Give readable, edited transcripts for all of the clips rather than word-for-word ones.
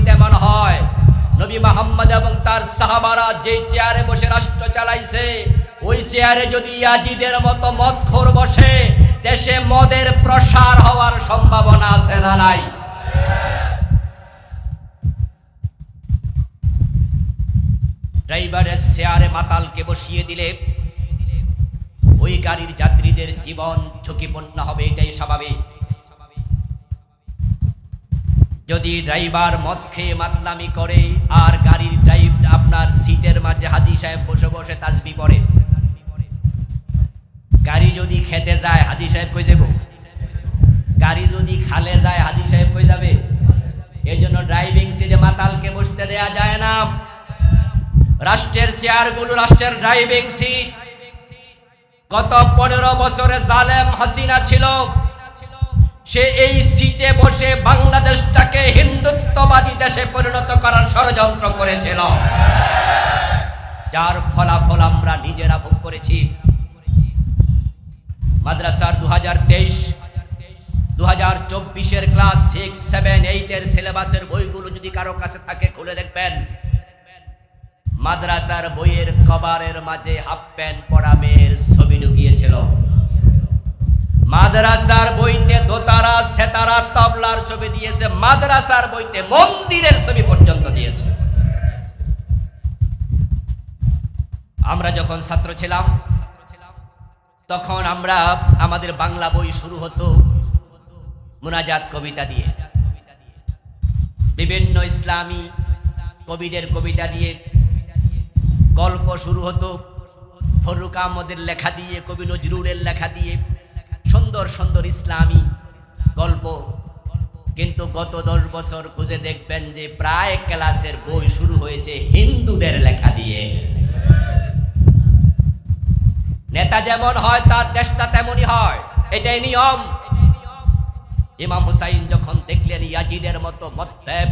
তেমন হয়। নবী মুহাম্মদ এবং তার সাহাবারা যে চেয়ারে বসে রাষ্ট্র চালাইছে, ওই চেয়ারে যদি ইয়াজিদের মতো মদখোর বসে, দেশে মদের প্রসার হওয়ার সম্ভাবনা আছে না নাই? ড্রাইভারের চেয়ারে মাতালকে বসিয়ে দিলে ওই গাড়ির যাত্রীদের জীবন ঝুঁকিপূর্ণ হবে, এটাই স্বাভাবিক। যদি ড্রাইভার মদ খেয়ে মাতলামি করে আর গাড়ির আপনার সিটের মাঝে হাজী সাহেব বসে বসে তাসবিহ পড়ে, গাড়ি যদি খেতে যায় হাজী সাহেব কই যাব? গাড়ি যদি খালে যায় হাজী সাহেব কই যাবে? এই জন্য ড্রাইভিং সিটে মাতালকে বসতে দেয়া যায় না। রাষ্ট্রের চেয়ারগুলো রাষ্ট্রের ড্রাইভিং সিট। গত 15 বছরে জালেম হাসিনা ছিল, সে এই সিটে বসে বাংলাদেশটাকে হিন্দুত্ববাদী দেশে পরিণত করার ষড়যন্ত্র করেছিল, যার ফলাফল আমরা নিজেরা ভোগ করেছি। মাদ্রাসার 2023-2024 ক্লাস 6, 7, 8 এর সিলেবাসের বইগুলো যদি কারো কাছে থাকে খুলে দেখবেন, মাদ্রাসার বইয়ের কভারের মাঝে হাফ প্যান্ট পরা মেয়ের ছবি ঢুকিয়েছিল। মাদ্রাসার বইতে দোতারা, সেতারা, তবলার ছবি দিয়েছে। মাদ্রাসার বইতে মন্দিরের ছবি পর্যন্ত দিয়েছে। আমরা যখন ছাত্র ছিলাম তখন আমাদের বাংলা বই শুরু হতো মুনাজাত কবিতা দিয়ে, বিভিন্ন ইসলামী কবিদের কবিতা দিয়ে। গল্প শুরু হতো ফরুক আহমদের লেখা দিয়ে, কবি নজরুলের লেখা দিয়ে, সুন্দর সুন্দর ইসলামী গল্প। কিন্তু গত 10 বছর খুঁজে দেখবেন যে প্রায় ক্লাসের বই শুরু হয়েছে হিন্দুদের লেখা দিয়ে। নেতা যেমন হয় তার দেশটা তেমনই হয়, এটাই নিয়ম। ইমাম হুসাইন যখন দেখলেন ইয়াজিদের মতো মদ্যপ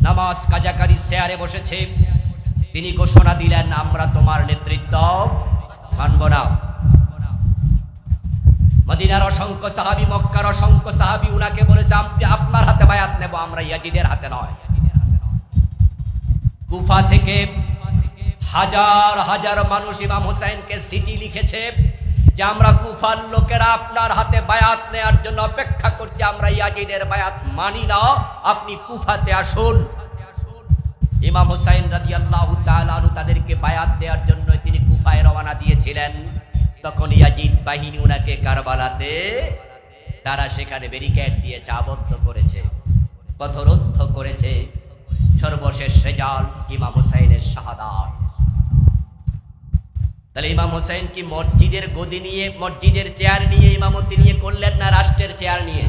নামাজ কাজাকারী চেয়ারে বসেছে, তিনি ঘোষণা দিলেন, আমরা তোমার নেতৃত্ব মানব না। মদিনার অসংখ্য সাহাবী, মক্কার অসংখ্য সাহাবী উনাকে বলেছে, আপনার হাতে বায়াত নেব, আমরা ইয়াজিদের হাতে নয়। কুফা থেকে হাজার হাজার মানুষ ইমাম হুসাইনকে চিঠি লিখেছে যে আমরা কুফার লোকেরা আপনার হাতে বায়াত নেওয়ার জন্য অপেক্ষা করছি, আমরা ইয়াজিদের বায়াত মানি না, আপনি কুফাতে আসুন। ইমাম হুসাইন রাদিয়াল্লাহু তাআলা আনহু তাদেরকে বায়াত দেওয়ার জন্য তিনি কুফায় রওনা দিয়েছিলেন। তখন ইয়াজিদ বাহিনী উনাকে কারবালাতে, তারা সেখানে ব্যারিকেড দিয়ে আবদ্ধ করেছে, পথরোধ করেছে। সর্বশেষ রেজাল্ট ইমাম হুসাইনের শাহাদাত। তাহলে ইমাম হুসাইন কি মসজিদের গদি নিয়ে, মসজিদের চেয়ার নিয়ে ইমামতি নিয়ে করলেন না রাষ্ট্রের চেয়ার নিয়ে?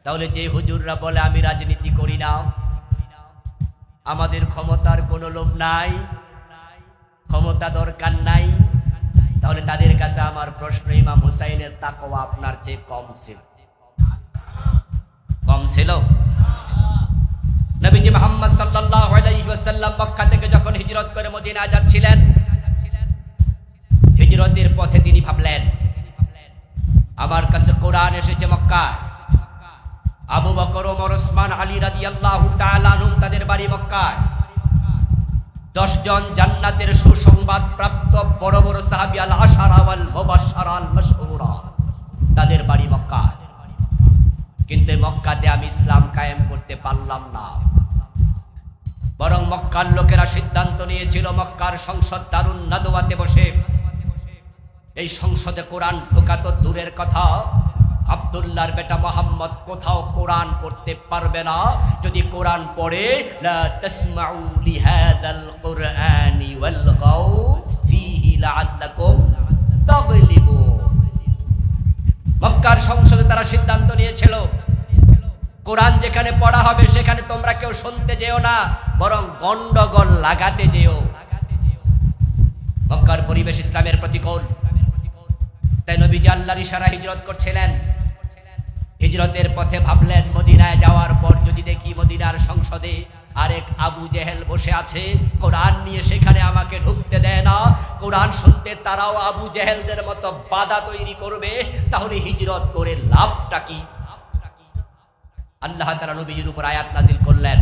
তাহলে যে হুজুররা বলে আমি রাজনীতি করি না, আমাদের ক্ষমতার কোনো লোভ নাই, ক্ষমতা দরকার নাই, তাহলে তাদের কাছে আমার প্রশ্ন, ইমাম হুসাইনের তাকওয়া আপনার চেয়ে কম ছিল? কম ছিল? নবীজি মুহাম্মদ সাল্লাল্লাহু আলাইহি ওয়াসাল্লাম মক্কা থেকে যখন হিজরত করে মদিনায় যাচ্ছিলেন, হিজরতের পথে তিনি ভাবলেন, আমার কাছে কোরআন এসেছে মক্কায়, আবু বকর, ওমর, ওসমান, আলী রাদিয়াল্লাহু তাআলা আনহুম তাদের বাড়ি মক্কায়। 10 জন জান্নাতের সুসংবাদ প্রাপ্ত বড় বড় সাহাবী আল আশারা ওয়াল মুবাশশারা আল মাশহুরা, তাদের বাড়ি মক্কায়। কিন্তু মক্কাতে আমি ইসলাম কায়েম করতে পারলাম না, বরং মক্কার লোকেরা সিদ্ধান্ত নিয়েছিল মক্কার সংসদ দারুন নাদওয়াতে বসে এই সংসদে কোরআন ঢোকা তো দূরের কথা, আব্দুল্লাহর বেটা মুহাম্মদ কোথাও কোরআন পড়তে পারবে না। যদি কোরআন পড়ে, লা তাসমাউ লিহাদাল কুরআনি ওয়ালগাউ ফীহি লাআল্লাকুম তাগলিবুন। মক্কার সংসদে তারা সিদ্ধান্ত নিয়েছিল কোরআন যেখানে পড়া হবে সেখানে তোমরা কেউ শুনতে যেও না, বরং গন্ডগোল লাগাতে যেও। মক্কার পরিবেশ ইসলামের প্রতিকূল, তাই নবীজি আল্লাহর ইশারা হিজরত করছিলেন। হিজরতের পথে ভাবলেন, মদিনায় যাওয়ার পর যদি দেখি মদিনার সংসদে আরেক আবু জেহেল বসে আছে, কোরআন নিয়ে সেখানে আমাকে ঢুকতে দেয় না, কোরআন শুনতে তারাও আবু জেহেলদের মতো বাধা তৈরি করবে, তাহলে হিজরত করে লাভটা কি? আল্লাহ তাআলা নবীর উপর আয়াত নাযিল করলেন,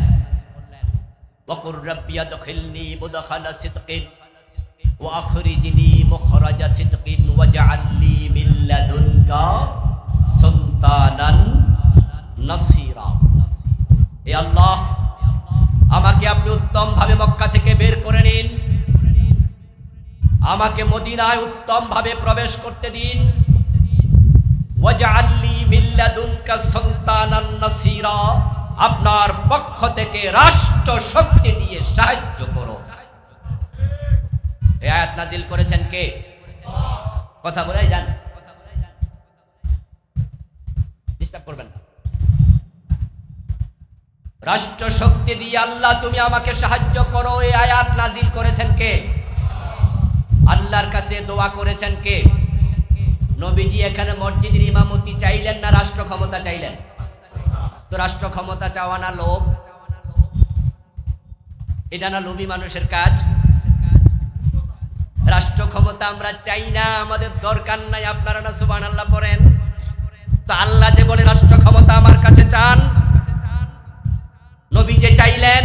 ওয়াকুর রাব্বি আদখিলনি মুদখালা সিদকিন ওয়া আখরিজনি মুখরাজা সিদকিন ওয়াজআলনি মিন লাদুনকা সুলতানান নাসীরা। হে আল্লাহ, আমাকে আপনি উত্তম ভাবে মক্কা থেকে বের করে নিন, আমাকে মদিনায় উত্তম ভাবে প্রবেশ করতে দিন। ওয়াজআলনি মিন লাদুনকা সুলতানান নাসীরা, আপনার পক্ষ থেকে রাষ্ট্র শক্তি দিয়ে সাহায্য করো। এই আয়াত নাযিল করেছেন কে? কথা বলেই যান, ডিস্টার্ব করবেন না। রাষ্ট্র শক্তি দিয়ে আল্লাহ তুমি আমাকে সাহায্য করো, এই আয়াত নাযিল করেছেন কে? আল্লাহর কাছে দোয়া করেছেন কে? নবীজি এখানে মসজিদের ইমামতি চাইলেন না রাষ্ট্র ক্ষমতা চাইলেন? তো রাষ্ট্র ক্ষমতা চাওয়া না লোভ? এটা না লোভী মানুষের কাজ? রাষ্ট্র ক্ষমতা আমরা চাই না, আমাদের দরকার নাই। আপনারা না সুবহানাল্লাহ পড়েন? তো আল্লাহ যে বলে রাষ্ট্র ক্ষমতা আমার কাছে চান, নবী যে চাইলেন,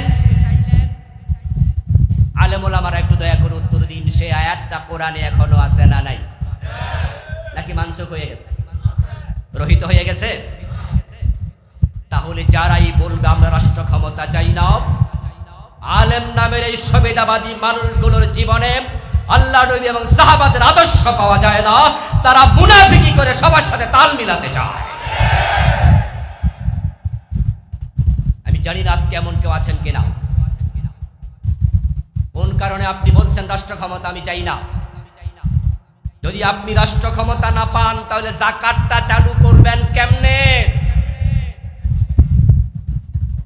আলেম ওলামারা একটু দয়া করে উত্তর দিন, সে আয়াতটা কোরআনে এখনো আছে না নাই? নাকি মানসুখ হয়ে গেছে, রহিত হয়ে গেছে? তাহলে যারাই বলবে আমরা রাষ্ট্র ক্ষমতা চাই না, আলেম নামের এই সুবিধাবাদী মানুষগুলোর জীবনে আল্লাহ নবী এবং সাহাবাদের আদর্শ পাওয়া যায় না, তারা মুনাফিকি করে সবার সাথে তাল মিলাতে চায়। আমি জানি না আজকে এমন কেউ আছেন কিনা। কোন কারণে আপনি বলছেন রাষ্ট্র ক্ষমতা আমি চাই না? যদি আপনি রাষ্ট্র ক্ষমতা না পান তাহলে যাকাতটা চালু করবেন কেমনে?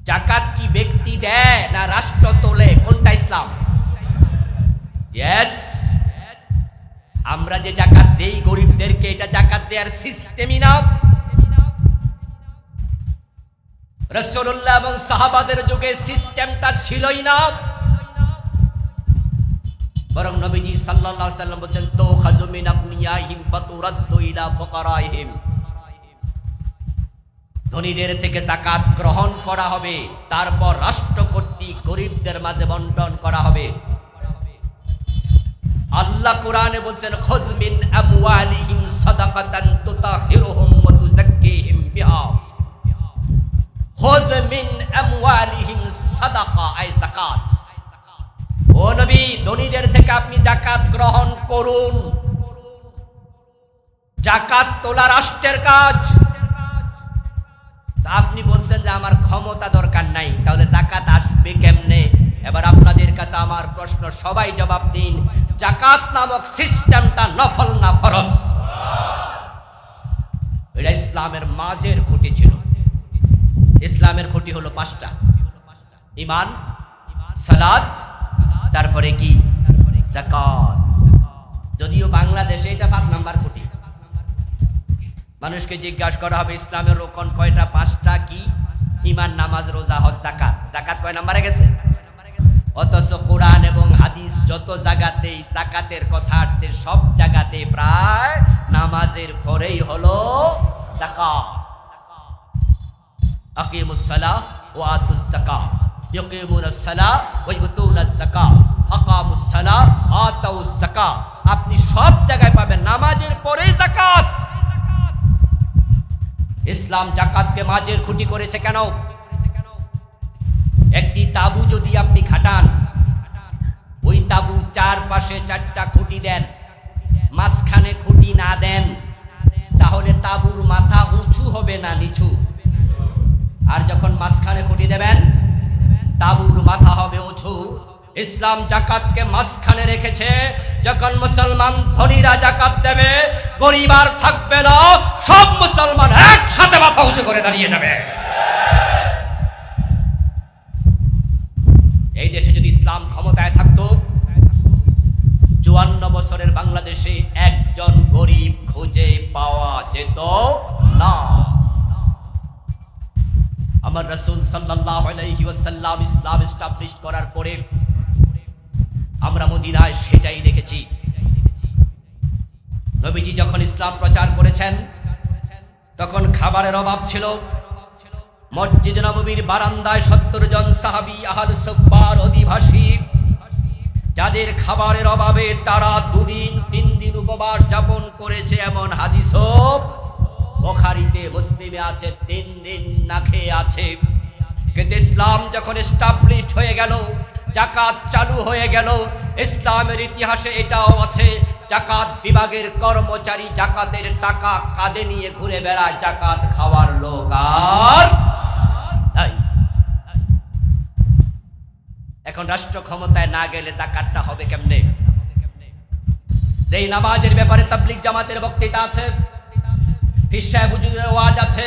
যাকাত কি ব্যক্তি দেয় না রাষ্ট্র তোলে? কোনটা ইসলাম? ইয়েস, আমরা যে যাকাত দেই গরিবদেরকে, এটা যাকাত দেওয়ার সিস্টেমই না। রাসূলুল্লাহ এবং সাহাবাদের যুগে সিস্টেমটা ছিলই না, বরং নবীজি সাল্লাল্লাহু আলাইহি ওয়াসাল্লাম বলেন তুখাযু মিন আবনিয়াহিম ফাতুরাদ্দু ইলা ফুকারাইহিম, ধনীদের থেকে যাকাত গ্রহণ করা হবে, তারপর রাষ্ট্র কর্তৃক গরিবদের মাঝে বন্টন করা হবে। আল্লাহ কোরআনে বলেন খুয মিন আমওয়ালিহিম সাদাকাতান তুতাহিরুহুম ওয়া তুযাক্কিহিম বিহা। খুয মিন আমওয়ালিহিম সাদাকা, আই যাকাত। ও নবী, ধনীদের থেকে আপনি যাকাত গ্রহণ করুন। যাকাত তোলা রাষ্ট্রের কাজ। আপনি বলছেন যে আমার ক্ষমতা দরকার নাই, তাহলে যাকাত আসবে কেমনে? এবার আপনাদের কাছে আমার প্রশ্ন, সবাই জবাব দিন, যাকাত নামক সিস্টেমটা নফল না ফরজ? এটা ইসলামের মাঝের খুঁটি ছিল। ইসলামের খুঁটি হলো পাঁচটা: ঈমান, সালাত, তারপরে কি? যাকাত। যদিও বাংলাদেশে এটা 5 নাম্বার খুঁটি। মানুষকে জিজ্ঞাসা করা হবে ইসলামের রোকন কয়টা? 5টা। কি? ঈমান, নামাজ, রোজা, হজ, যাকাত। যাকাত কয় নাম্বারে গেছে? অথচ কোরআন এবং হাদিস যত জায়গাতেই যাকাতের কথা আসছে, সব জায়গাতে প্রায় নামাজের পরেই হলো যাকাত। আকিমুস সালাহ ওয়া আতুজ যাকাত, ইউকিমুনাস সালাহ ওয়া ইউতুনাজ যাকাত, আকামুস সালাহ আতাউজ যাকাত। আপনি সব জায়গায় পাবেন নামাজের পরেই যাকাত। ইসলাম যাকাতকে মাঝের খুঁটি করেছে কেন? একটি তাবু যদি আপনি খাটান, ওই তাবুর চারপাশে 4টা খুঁটি দেন, মাঝখানে খুঁটি না দেন, তাহলে তাবুর মাথা উঁচু হবে না নিচু? আর যখন মাঝখানে খুঁটি দেবেন, তাবুর মাথা হবে উঁচু। ইসলাম যাকাতকে মাঝখানে রেখেছে। যখন মুসলমান ধনীরা যাকাত দেবে, গরিব আর থাকবে না, সব মুসলমান একসাথে মাথা উঁচু করে দাঁড়িয়ে যাবে। এই দেশে যদি ইসলাম ক্ষমতায় থাকতো, 54 বছরের বাংলাদেশে একজন গরিব খুঁজে পাওয়া যেত না। আমার রাসূল সাল্লাল্লাহু আলাইহি ওয়াসাল্লাম ইসলাম এস্টাবলিশ করার পরে আমরা মদিনায় সেটাই দেখেছি। নবীজি যখন ইসলাম প্রচার করেছেন, তখন খাবারের অভাব ছিল, মসজিদ নববীর বারান্দায় 70 জন সাহাবী আহলে সুফার অধিবাসী, যাদের খাবারের অভাবে তারা 2 দিন 3 দিন উপবাস যাপন করেছে, এমন হাদিসও বুখারীতে মুসলিমে আছে, 3 দিন না খেয়ে আছে। কিন্তু ইসলাম যখন এস্টাবলিশড হয়ে গেল, যাকাত চালু হয়ে গেল, ইসলামের ইতিহাসে এটাও আছে, যাকাত বিভাগের কর্মচারী যাকাতের টাকা কাঁধে নিয়ে ঘুরে বেড়ায়, যাকাত খাওয়ার লোক আর নাই। এখন রাষ্ট্র ক্ষমতায় না গেলে যাকাতটা হবে কেমনে? যেই নামাজের ব্যাপারে তাবলীগ জামাতের বক্তৃতা আছে, পীর সাহেব হুজুরের ওয়াজ আছে,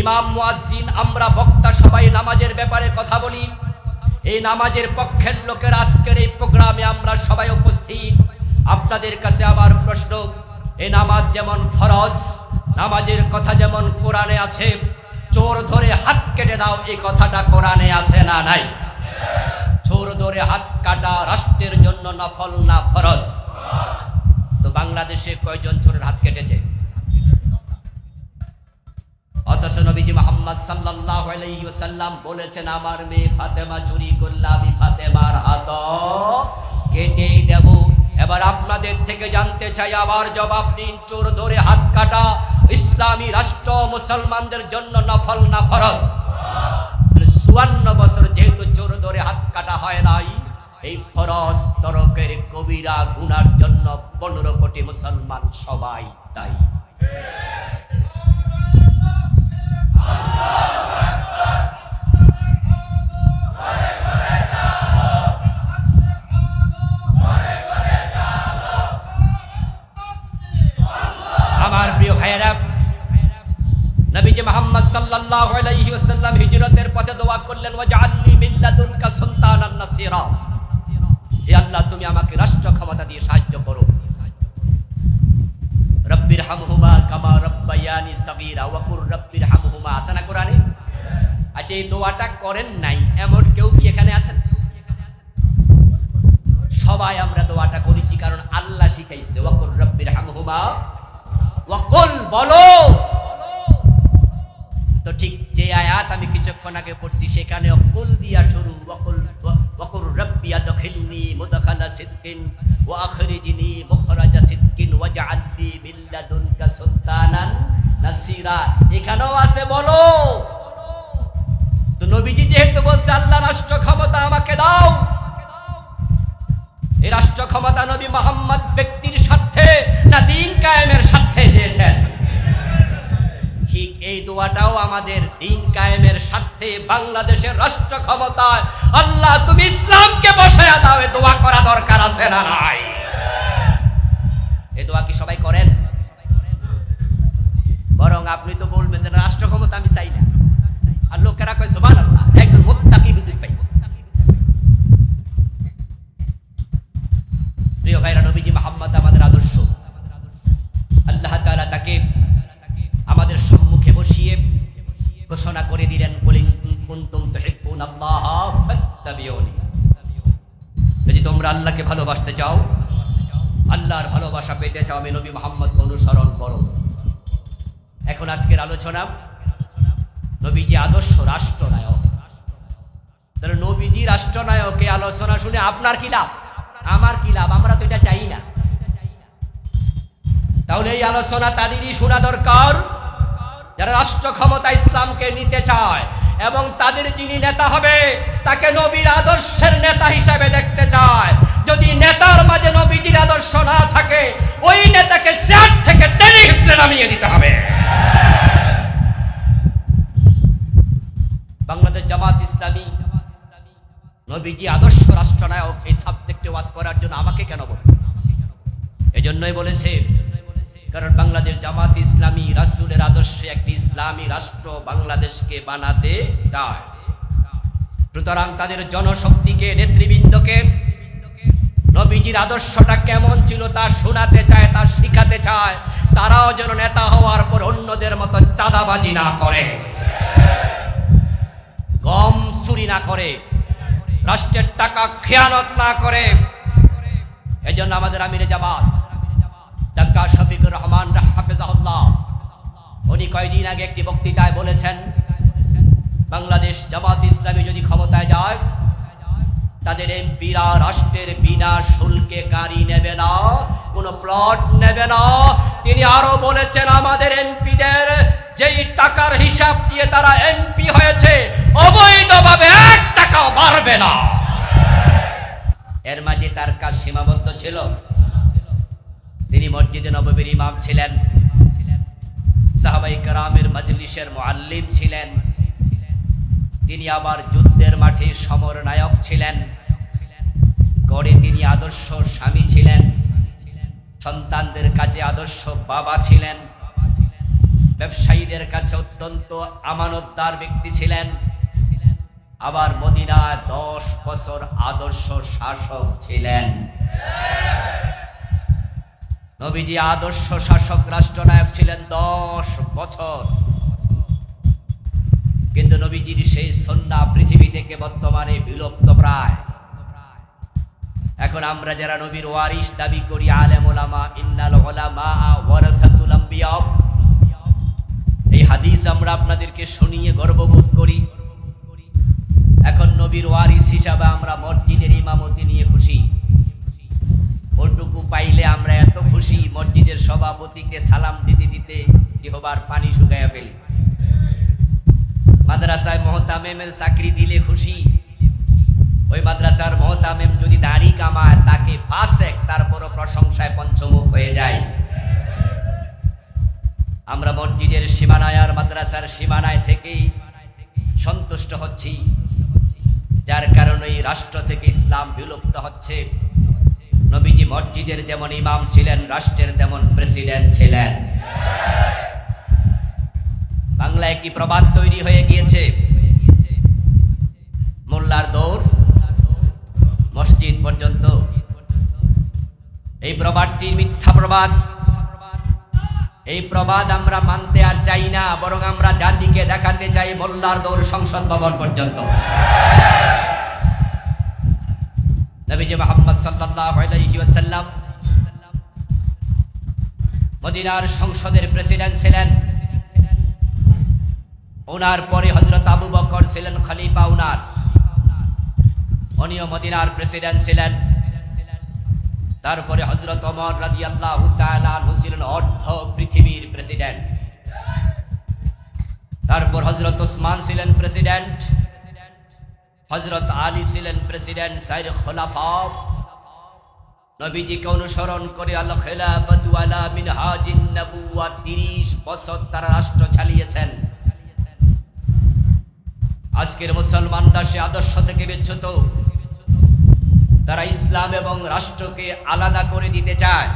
ইমাম মুয়াজ্জিন আমরা বক্তা সবাই নামাজের ব্যাপারে কথা বলি। এই নামাজের পক্ষের লোকের আজকের এই প্রোগ্রামে আমরা সবাই উপস্থিত। আপনাদের কাছে আবার প্রশ্ন, এই নামাজ যেমন ফরজ, নামাজের কথা যেমন কোরআনে আছে, চোর ধরে হাত কেটে দাও এই কথাটা কোরআনে আছে না নাই? চোর ধরে হাত কাটা রাষ্ট্রের জন্য নফল না ফরজ? তো বাংলাদেশে কয়জন চোরের হাত কেটেছে? অথচ নবীজি মুহাম্মদ সাল্লাল্লাহু আলাইহি ওয়াসাল্লাম বলেছেন, আমার মেয়ে ফাতেমা চুরি করলে আমি ফাতেমার হাত কেটেই দেব। এবার আপনাদের থেকে জানতে চাই, আবার জবাব দিন, চোর ধরে হাত কাটা ইসলামী রাষ্ট্র মুসলমানদের জন্য নফল না ফরজ? 54 বছর যেহেতু চোর ধরে হাত কাটা হয় নাই, এই ফরজ তরকের কবিরা গুনার জন্য 15 কোটি মুসলমান সবাই দায়ী। আমার প্রিয় ভাইয়েরা, নবীজি মুহাম্মদ সাল্লাল্লাহু আলাইহি ওয়াসাল্লাম হিজরতের পথে দোয়া করলেন, ওয়াজআলনি মিন লাদুনকা সুলতানান নাসিরা, হে আল্লাহ তুমি আমাকে রাষ্ট্র ক্ষমতা দিয়ে সাহায্য করো। রব্বিরহামহুমা কামা রাব্বায়ানি সাগীরা ওয়া কুর রব্বিরহামহুমা, আছে না কোরআনে? আচ্ছা, এই দোয়াটা করেন নাই এমন কেউ কি এখানে আছেন? সবাই আমরা দোয়াটা করেছি, কারণ আল্লাহ শিখাইছে, ওয়া কুর রব্বিরহামহুমা ওয়া কুল, বলো। তো ঠিক যে আয়াত আমি কিছুক্ষণ আগে পড়ছি সেখানে কুল দিয়া শুরু, ওয়া কুর রব্বি আদখিলনি মুদখালা সিদকিন ওয়া আখরিজনি মুখরাজা সিদকিন ওয়াজআলনি মিন লাদুনকা সুলতানান নাসিরা, এখানেও আছে বলো। তো নবীজি যেহেতু বলছে আল্লাহ রাষ্ট্র ক্ষমতা আমাকে দাও, এই রাষ্ট্র ক্ষমতা নবী মুহাম্মদ ব্যক্তির স্বার্থে না দিন কায়েমের স্বার্থে দিয়েছেন? ঠিক এই দোয়াটাও আমাদের দিন কায়েমের স্বার্থে, বাংলাদেশের রাষ্ট্র ক্ষমতায় আল্লাহ তুমি ইসলামকে বসায়া দাও, এই দোয়া করা দরকার আছে না নাই? এই দোয়া কি সবাই করেন? বরং আপনি তো বলবেন যে রাষ্ট্র ক্ষমতা আমি চাই না, আর লোকেরা কয় সুবহানাল্লাহ, একজন মুত্তাকি বুঝতে পাইছে। প্রিয় ভাইরা, নবীজি মুহাম্মদ আমাদের আদর্শ। আল্লাহ তাআলা তাকে আমাদের সম্মুখে বসিয়ে ঘোষণা করে দিলেন, কুল ইন কুনতুম তুহিব্বুনাল্লাহ ফাত্তাবিউনি, যদি তোমরা আল্লাহকে ভালোবাসতে চাও, আল্লাহর ভালোবাসা পেতে চাও, আমি নবী মুহাম্মদকে অনুসরণ করো। এখন আজকের আলোচনা নবীজি আদর্শ রাষ্ট্রনায়ক। তাহলে নবীজি রাষ্ট্রনায়ক, এই আলোচনা শুনে আপনার কি লাভ? আমার কি লাভ? আমরা তো এটা চাই না। তাহলে এই আলোচনা তাদেরই শোনা দরকার যারা রাষ্ট্র ক্ষমতা ইসলামকে নিতে চায়, এবং তাদের যিনি নেতা হবে তাকে নবীর আদর্শের নেতা হিসেবে দেখতে চায়। যদি নেতার মাঝে নবীজির আদর্শ না থাকে, ওই নেতাকে চেয়ার থেকে টেনে হিসেবে নামিয়ে দিতে হবে। বাংলাদেশ জামাত ইসলামী নবীজি আদর্শ রাষ্ট্রনায়ক, এই সাবজেক্টে ওয়াজ করার জন্য আমাকে কেন বলে? এজন্যই বলেছে, কারণ বাংলাদেশ জামাত ইসলামী রাসূলের আদর্শে একটি ইসলামী রাষ্ট্র বাংলাদেশকে বানাতে চায়। সুতরাং তাদের জনশক্তিকে, নেতৃবৃন্দকে নবীজির আদর্শটা কেমন ছিল তা শোনাতে চায়, তা শিখাতে চায়। তারাও যেন নেতা হওয়ার পর অন্যদের মতো চাঁদাবাজি না করে, গম চুরি না করে, রাষ্ট্রের টাকা খেয়ানত না করে। এজন্য আমাদের আমিরে জামাত ডাক্তার শফিকুর রহমান হাফেজাহুল্লাহ, উনি কয়েকদিন আগে একটি বক্তৃতায় বলেছেন, বাংলাদেশ জামাত ইসলামী যদি ক্ষমতায় যায়, তাদের এমপিরা রাষ্ট্রের বিনা শুল্কে গাড়ি নেবে না, কোনো প্লট নেবে না। তিনি আরো বলেছেন, আমাদের এমপিদের যেই টাকার হিসাব দিয়ে তারা এমপি হয়েছে, অবৈধভাবে 1 টাকাও বাড়বে না। এর মাঝে তার কাজ সীমাবদ্ধ ছিল। তিনি মসজিদে নববীর ইমাম ছিলেন, সাহাবায়ে কেরামের মজলিসের মুআল্লিম ছিলেন, তিনি আবার যুদ্ধের মাঠে সমরনায়ক ছিলেন, গড়ে তিনি আদর্শ স্বামী ছিলেন, সন্তানদের কাছে আদর্শ বাবা ছিলেন, ব্যবসায়ীদের কাছে অত্যন্ত আমানতদার ব্যক্তি ছিলেন, আবার মদিনায় 10 বছর আদর্শ শাসক ছিলেন। নবীজি আদর্শ শাসক রাষ্ট্রনায়ক ছিলেন 10 বছর। কিন্তু নবীজির সেই সুন্নাহ পৃথিবী থেকে বর্তমানে বিলুপ্ত প্রায়। এখন আমরা যারা নবীর ওয়ারিস দাবি করি, আলেম ওলামা, ইন্নাল উলামা ওয়ারাসাতুল আম্বিয়া, এই হাদিস আমরা আপনাদেরকে শুনিয়ে গর্ববোধ করি। এখন নবীর ওয়ারিস হিসাবে আমরা মসজিদের ইমামতি নিয়ে খুশি। ওটুকু পাইলে আমরা এত খুশি, মসজিদের সভাপতিকে সালাম দিতে দিতে জিহবার পানি শুকাইয়া ফেলি। মাদ্রাসায় মুহতামিমের চাকরি দিলে খুশি। ওই মাদ্রাসার মুহতামিম যদি দাড়ি কামায়, তাকে ফাসেক, তারপরও প্রশংসায় পঞ্চমুখ হয়ে যায়। আমরা মসজিদের সীমানায় আর মাদ্রাসার সীমানায় থেকেই সন্তুষ্ট হচ্ছি, যার কারণে এই রাষ্ট্র থেকে ইসলাম বিলুপ্ত হচ্ছে। নবীজি মসজিদের যেমন ইমাম ছিলেন, রাষ্ট্রের তেমন প্রেসিডেন্ট ছিলেন। বাংলায় একটি প্রবাদ তৈরি হয়ে গিয়েছে, মোল্লার দৌড় মসজিদ পর্যন্ত। এই প্রবাদটি মিথ্যা প্রবাদ। এই প্রবাদ আমরা মানতে আর চাই না, বরং আমরা জাতিকে দেখাতে চাই মোল্লার দৌড় সংসদ ভবন পর্যন্ত। নবীজি মুহাম্মদ সাল্লাল্লাহু আলাইহি ওয়াসাল্লাম মদিনার সংসদের প্রেসিডেন্ট ছিলেন। ওনার পরে হযরত আবু বকর ছিলেন খলিফা ওনার, উনিও মদিনার প্রেসিডেন্ট ছিলেন। তারপরে হযরত ওমর রাদিয়াল্লাহু তাআলা আনহু ছিলেন অর্ধ পৃথিবীর প্রেসিডেন্ট। তারপর হযরত ওসমান ছিলেন প্রেসিডেন্ট, হযরত আলী ছিলেন প্রেসিডেন্ট। চার খোলাফা নবীজিকে অনুসরণ করে আল খিলাফাতু আলা মিনহাজিন নবুওয়া 30 বছর তারা রাষ্ট্র চালিয়েছেন। আজকের মুসলমানরা সে আদর্শ থেকে বিচ্যুত। তারা ইসলাম এবং রাষ্ট্রকে আলাদা করে দিতে চায়।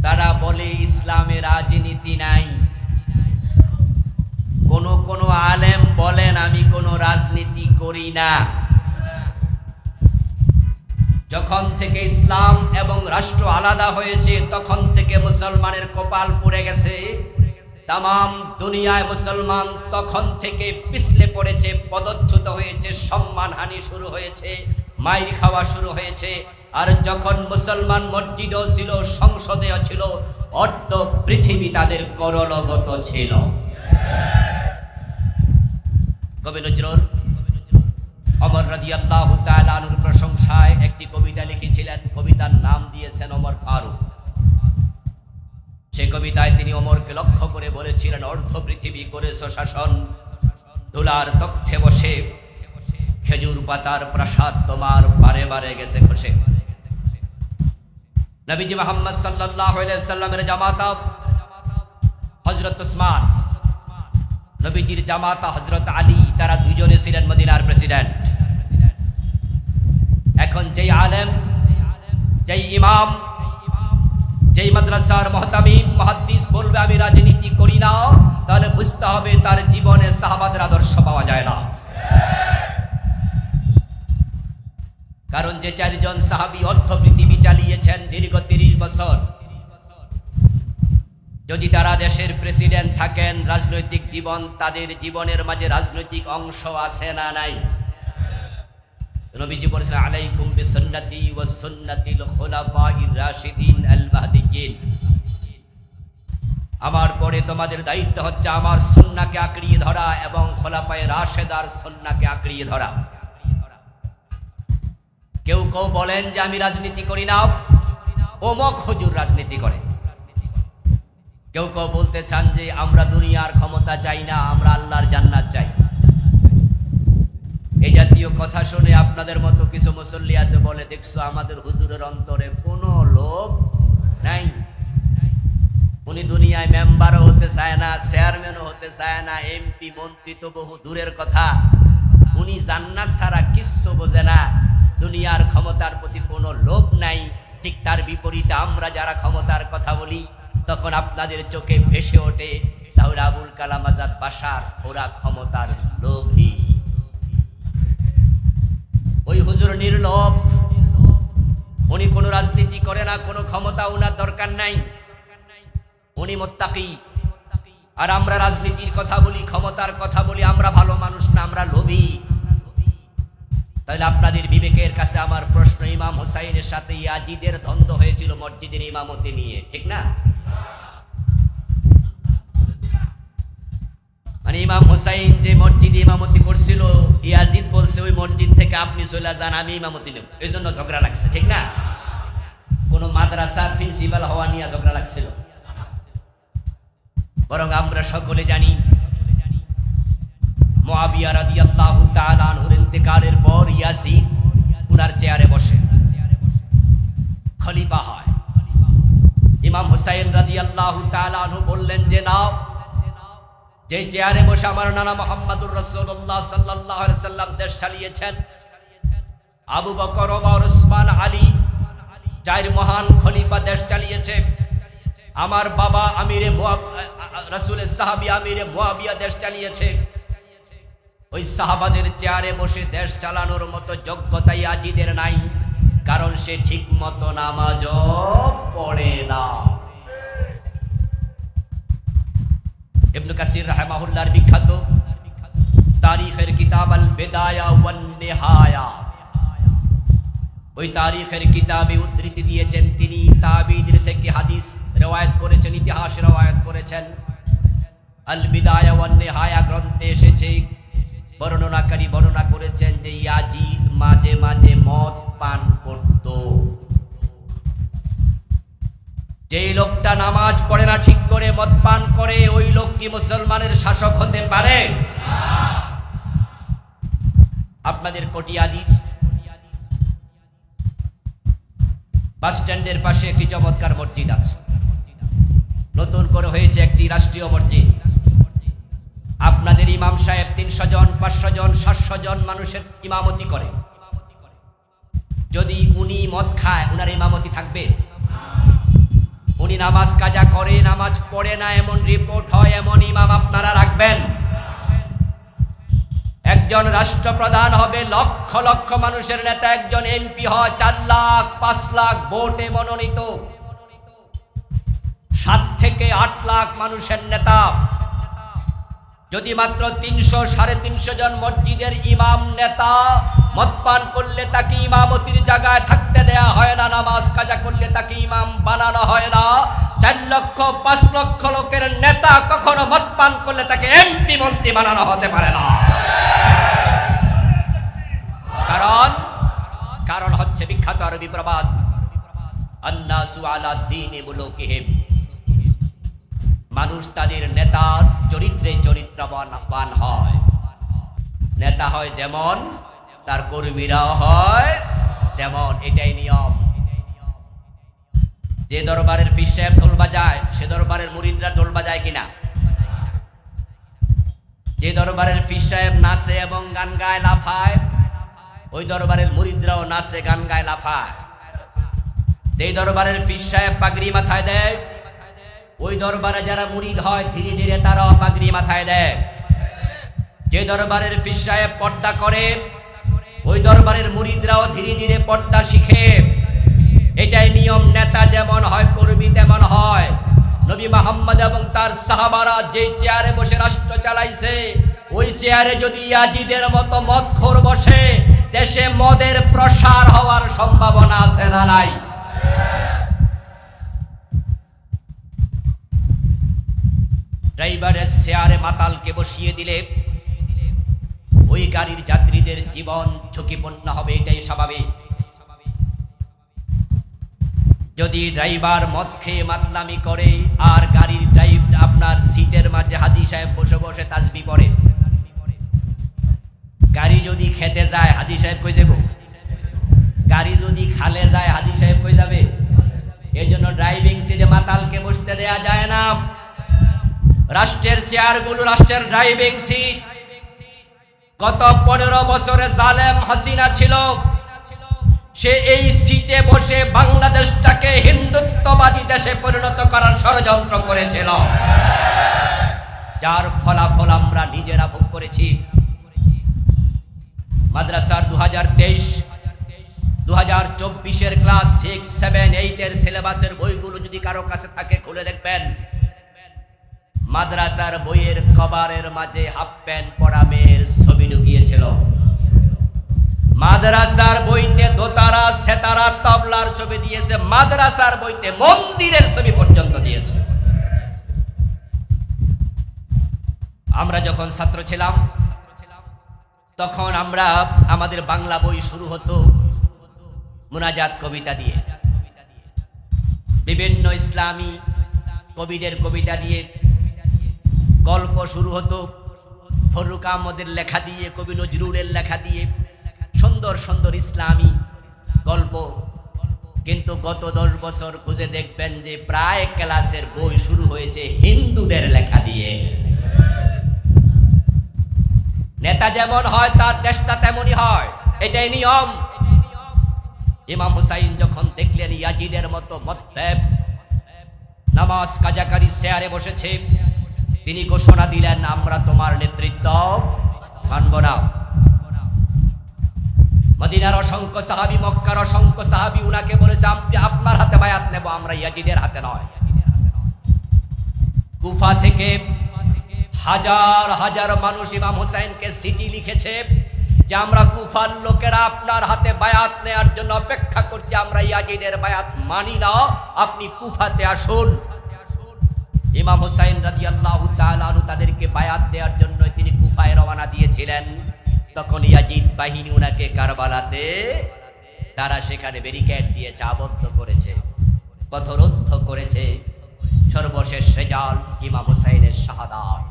তারা বলে ইসলামে রাজনীতি নাই। কোন আলেম বলেন আমি কোনো রাজনীতি করি না। যখন থেকে ইসলাম এবং রাষ্ট্র আলাদা হয়েছে, তখন থেকে মুসলমানের কপাল পুড়ে গেছে। তামাম দুনিয়ায় মুসলমান তখন থেকে পিছলে পড়েছে, পদচ্যুত হয়েছে, সম্মানহানি শুরু হয়েছে, মাইর খাওয়া শুরু হয়েছে। আর যখন মুসলমান মসজিদও ছিল, সংসদেও ছিল, অর্ধ পৃথিবী তাদের করলগত ছিল। কবি নজরুল ওমর রাদিয়াল্লাহু তাআলা আনহুর প্রশংসায় একটি কবিতা লিখেছিলেন। কবিতার নাম দিয়েছেন ওমর ফারুক। সেই কবিতায় তিনি ওমরকে লক্ষ্য করে বলেছিলেন, অর্ধ পৃথিবী করেছ শাসন, ধুলার তখ্তে বসে, খেজুর পাতার প্রাসাদ তোমার বারে বারে গেছে খসে। নবীজি মুহাম্মদ সাল্লাল্লাহু আলাইহি ওয়াসাল্লামের জামাতা হযরত ওসমান, নবীজির জামাতা হযরত আলী, তারা দুজনে ছিলেন মদিনার প্রেসিডেন্ট। এখন যেই আলেম, যেই ইমাম, যেই মাদ্রাসার মুহতামিম মুহাদ্দিস বলবে আমি রাজনীতি করি না, তাহলে বুঝতে হবে তার জীবনে সাহাবাদের আদর্শ পাওয়া যায় না। কারণ যে 4 জন সাহাবী অর্ধ পৃথিবী চালিয়েছেন দীর্ঘ 30 বছর, যদি তারা দেশের প্রেসিডেন্ট থাকেন, রাজনৈতিক জীবন, তাদের জীবনের মাঝে রাজনৈতিক অংশ আছে না নাই? নবীজি বলেছেন, আলাইকুম বিসুন্নতি ওয়া সুন্নাতিল খুলাফাইর রাশিদিন আল মাহদিয়্যিন। আমার পরে তোমাদের দায়িত্ব হচ্ছে আমার সুন্নাহকে আঁকড়িয়ে ধরা এবং খোলাফায়ে রাশেদার সুন্নাহকে আঁকড়িয়ে ধরা। কেউ কেউ বলেন যে আমি রাজনীতি করি না, অমুক হুজুর রাজনীতি করে। কেউ কেউ বলতে চান যে আমরা দুনিয়ার ক্ষমতা চাই না, আমরা আল্লাহর জান্নাত চাই। এই জাতীয় কথা শুনে আপনাদের মতো কিছু মুসল্লি আছে বলে, দেখছো আমাদের হুজুরের অন্তরে কোনো লোভ নাই, উনি দুনিয়ায় মেম্বারও হতে চায় না, চেয়ারম্যানও হতে চায় না, এমপি মন্ত্রী তো বহু দূরের কথা, উনি জান্নাত ছাড়া কিচ্ছু বোঝে না, দুনিয়ার ক্ষমতার প্রতি কোনো লোভ নাই। ঠিক তার বিপরীতে আমরা যারা ক্ষমতার কথা বলি তখন আপনাদের চোখে ভেসে ওঠে তাহলে আবুল কালাম আজাদ বাশার, ওরা ক্ষমতার লোভী। ওই হুজুর নির্লোভ, উনি কোনো রাজনীতি করে না, কোনো ক্ষমতা ওনার দরকার নাই, উনি মুত্তাকি। আর আমরা রাজনীতির কথা বলি, ক্ষমতার কথা বলি, আমরা ভালো মানুষ না, আমরা লোভী। তাহলে আপনাদের বিবেকের কাছে আমার প্রশ্ন, ইমাম হুসাইনের সাথে ইয়াজিদের দ্বন্দ্ব হয়েছিল মসজিদের ইমামতি নিয়ে, ঠিক না? মানে ইমাম হুসাইন যে মসজিদে ইমামতি করছিল, ইয়াজিদ বলছে ওই মসজিদ থেকে আপনি চলে যান, আমি ইমামতি নেব, এই জন্য ঝগড়া লাগছে, ঠিক না? কোন মাদ্রাসার প্রিন্সিপাল হওয়া নিয়ে ঝগড়া লাগছিল। বরং আমরা সকলে জানি মুআবিয়া রাদিয়াল্লাহু তাআলা আনহুর ইন্তেকালের পর ইয়াজিদ উনার চেয়ারে বসে খলিফা হয়। ইমাম হুসাইন রাদিয়াল্লাহু তাআলা আনহু বললেন যে নাও, যে চেয়ারে বসে আমার নানা মুহাম্মদুর রাসূলুল্লাহ সাল্লাল্লাহু আলাইহি সাল্লাম দেশ চালিয়েছেন, আবু বকর, ওমর, উসমান, আলী, চার মহান খলিফা দেশ চালিয়েছে। আমার বাবা আমিরে রাসূলের সাহাবী আমিরে মুআবিয়া দেশ চালিয়েছে। ওই সাহাবাদের চেয়ারে বসে দেশ চালানোর মতো যোগ্যতা ইয়াজিদের নাই, কারণ সে ঠিক মতো নামাজও পড়ে না। ইবনে কাসির রাহিমাহুল্লাহর বিখ্যাত তারিখের কিতাব আল বিদায়া ওয়ান নিহায়া, ওই তারিখের কিতাবে উদ্ধৃতি দিয়েছেন তিনি, তাবিঈদের থেকে হাদিস রওয়ায়াত করেছেন, ইতিহাস রওয়ায়াত করেছেন। আল বিদায়া ওয়ান নিহায়া গ্রন্থে এসেছে, বর্ণনাকারী বর্ণনা করেছেন যে ইয়াজিদ মাঝে মাঝে মদ পান করত। যেই লোকটা নামাজ পড়ে না ঠিক করে, মদ পান করে, ওই লোক কি মুসলমানের শাসক হতে পারে? আপনাদের কটিয়াদির বাস স্ট্যান্ডের পাশে একটি চমৎকার মসজিদ আছে, নতুন করে হয়েছে একটি রাষ্ট্রীয় মসজিদ। আপনাদের ইমাম সাহেব 300 জন, 500 জন, 700 জন মানুষের ইমামতি করে। যদি উনি মদ খায়, উনার ইমামতি থাকবে? উনি নামাজ কাজা করে, নামাজ পড়ে না, এমন রিপোর্ট হয়, এমন ইমাম আপনারা রাখবেন? একজন রাষ্ট্রপ্রধান হবে, লক্ষ লক্ষ মানুষের নেতা, একজন এমপি হয় 4 লাখ 5 লাখ ভোটে মনোনীত, 7 থেকে 8 লাখ মানুষের নেতা। যদি মাত্র 300 350 জন মসজিদের ইমাম নেতা মদ পান করলে তাকে ইমামতির জায়গায় থাকতে দেয়া হয় না, নামাজ কাজা করলে তাকে ইমাম বানানো হয় না। 4 লক্ষ 5 লক্ষ লোকের নেতা কখনো মদ পান করলে তাকে এমপি মন্ত্রী বানানো হতে পারে না। কারণ হচ্ছে বিখ্যাত আরবি প্রবাদ, আন্নাসু আলা দীনি মুলুকিহিম, মানুষ তাদের নেতার চরিত্রে চরিত্রবান হয়। নেতা হয় যেমন, তার কর্মীরাও হয় তেমন, এটাই নিয়ম। যে দরবারের পীর সাহেব ঢোল বাজায়, সে দরবারের মুরিদরা ঢোল বাজায় কিনা? যে দরবারের পীর সাহেব নাচে এবং গান গায়, লাফায়, ওই দরবারের মুরিদরাও নাচে, গান গায়, লাফায়। যে দরবারের পীর সাহেব পাগড়ি মাথায় দেয়, ওই দরবারে যারা মুরিদ হয় ধীরে ধীরে তারাও পাগড়ি মাথায় দেয়। যে দরবারের পীর সাহেব পর্দা করে, ওই দরবারের মুরিদরাও ধীরে ধীরে পর্দা শিখে। এটাই নিয়ম। নেতা যেমন হয়, কর্মী তেমন হয়। নবী মুহাম্মদ এবং তার সাহাবারা যে চেয়ারে বসে রাষ্ট্র চালাইছে, ওই চেয়ারে যদি ইয়াজিদের মতো মদখোর বসে, দেশে মদের প্রসার হওয়ার সম্ভাবনা আছে না নাই? ড্রাইভারের চেয়ারে মাতালকে বসিয়ে দিলে ওই গাড়ির যাত্রীদের জীবন ঝুঁকিপূর্ণ হবে, এটাই স্বাভাবিক। যদি ড্রাইভার মদ খেয়ে মাতলামি করে আর গাড়ির আপনার সিটের মাঝে হাজী সাহেব বসে বসে তাসবিহ পড়ে, গাড়ি যদি খেতে যায় হাজী সাহেব কই যাব? গাড়ি যদি খালে যায় হাজী সাহেব কই যাবে? এই জন্য ড্রাইভিং সিটে মাতালকে বসতে দেয়া যায় না। রাষ্ট্রের চেয়ারগুলো রাষ্ট্রের ড্রাইভিং সিট। গত 15 বছরে জালেম হাসিনা ছিল, সে এই সিটে বসে বাংলাদেশটাকে হিন্দুত্ববাদী দেশে পরিণত করার ষড়যন্ত্র করেছিল, যার ফলাফল আমরা নিজেরা ভোগ করেছি। মাদ্রাসার 2023-2024 ক্লাস 6, 7, 8 এর সিলেবাসের বইগুলো যদি কারো কাছে থাকে খুলে দেখবেন, মাদ্রাসার বইয়ের কভারের মাঝে হাফ প্যান্ট পরা মেয়ের ছবি ঢুকিয়েছিল। মাদ্রাসার বইতে দোতারা, সেতারা, তবলার ছবি দিয়েছে, মাদ্রাসার বইতে মন্দিরের ছবি পর্যন্ত দিয়েছে। আমরা যখন ছাত্র ছিলাম তখন আমাদের বাংলা বই শুরু হতো মুনাজাত কবিতা দিয়ে, বিভিন্ন ইসলামী কবিদের কবিতা দিয়ে। গল্প শুরু হতো ফরুক আহমদের লেখা দিয়ে, কবি নজরুলের লেখা দিয়ে, সুন্দর সুন্দর ইসলামী গল্প। কিন্তু গত 10 বছর খুঁজে দেখবেন যে প্রায় ক্লাসের বই শুরু হয়েছে হিন্দুদের লেখা দিয়ে। নেতা যেমন হয় তার দেশটা তেমনই হয়, এটাই নিয়ম। ইমাম হুসাইন যখন দেখলেন ইয়াজিদের মতো মদ্যপ নামাজ কাজাকারী চেয়ারে বসেছে, তিনি ঘোষণা দিলেন, আমরা তোমার নেতৃত্ব মানব না। মদিনার অসংখ্য সাহাবী, মক্কার অসংখ্য সাহাবী উনাকে বলেছে, আপনার হাতে বায়াত নেব, আমরা ইয়াজিদের হাতে নয়। কুফা থেকে হাজার হাজার মানুষ ইমাম হুসাইনকে চিঠি লিখেছে যে আমরা কুফার লোকেরা আপনার হাতে বায়াত নেওয়ার জন্য অপেক্ষা করছি, আমরা ইয়াজিদের বায়াত মানি না, আপনি কুফাতে আসুন। ইমাম হুসাইন রাদিয়াল্লাহু তাআলা আনহু তাদেরকে বায়াত দেওয়ার জন্য তিনি কুফায় রওনা দিয়েছিলেন। তখন ইয়াজিদ বাহিনী উনাকে কারবালাতে, তারা সেখানে ব্যারিকেড দিয়ে আবদ্ধ করেছে, পথরোধ করেছে। সর্বশেষ রেজাল্ট ইমাম হুসাইনের শাহাদাত।